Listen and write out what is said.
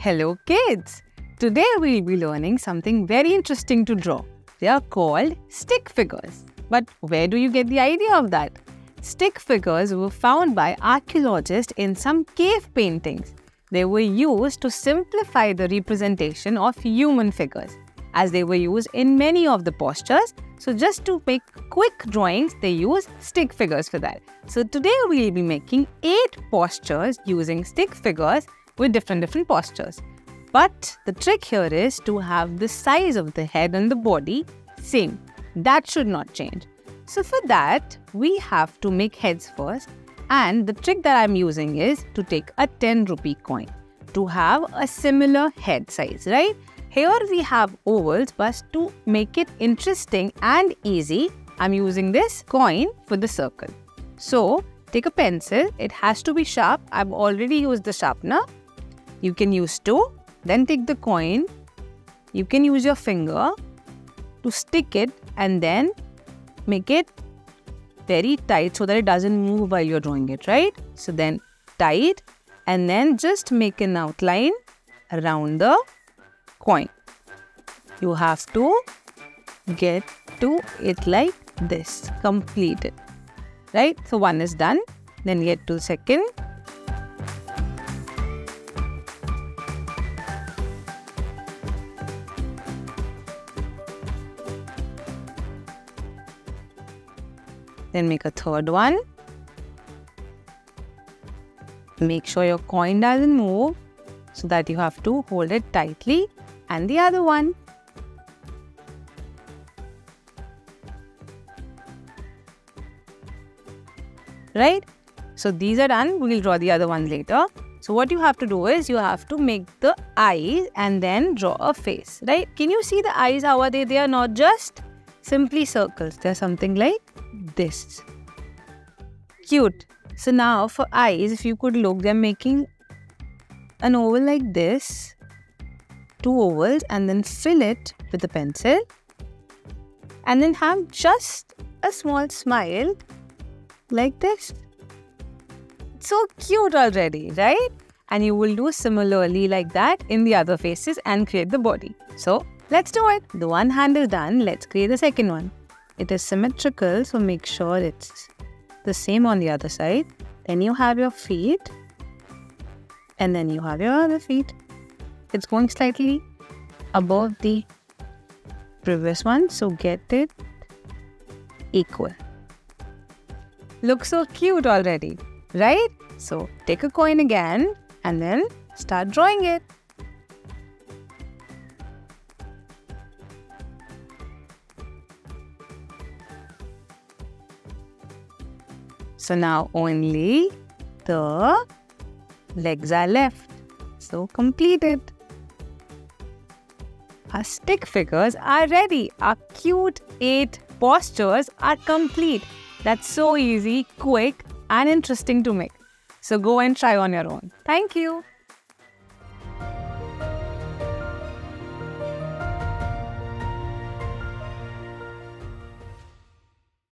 Hello kids! Today we'll be learning something very interesting to draw. They are called stick figures. But where do you get the idea of that? Stick figures were found by archaeologists in some cave paintings. They were used to simplify the representation of human figures, as they were used in many of the postures. So just to make quick drawings, they use stick figures for that. So today we'll be making 8 postures using stick figures with different postures. But the trick here is to have the size of the head and the body same. That should not change. So for that, we have to make heads first. And the trick that I'm using is to take a 10 rupee coin to have a similar head size, right? Here we have ovals, but to make it interesting and easy, I'm using this coin for the circle. So take a pencil. It has to be sharp. I've already used the sharpener. You can use 2. Then take the coin. You can use your finger to stick it and then make it very tight so that it doesn't move while you're drawing it, right? So then tight and then just make an outline around the coin. You have to get to it like this. Complete it. Right? So one is done. Then get to the second. Then make a third one. Make sure your coin doesn't move so that you have to hold it tightly. And the other one. Right? So these are done. We'll draw the other one later. So what you have to do is you have to make the eyes and then draw a face. Right? Can you see the eyes? How are they? They are not just simply circles. They're something like this. Cute. So now for eyes, if you could look, they're making an oval like this. 2 ovals and then fill it with a pencil. And then have just a small smile like this. It's so cute already, right? And you will do similarly like that in the other faces and create the body. So let's do it. The one hand is done. Let's create the second one. It is symmetrical, so make sure it's the same on the other side. Then you have your feet. And then you have your other feet. It's going slightly above the previous one, so get it equal. Looks so cute already, right? So take a coin again and then start drawing it. So now only the legs are left. So complete it. Our stick figures are ready. Our cute 8 postures are complete. That's so easy, quick and interesting to make. So go and try on your own. Thank you.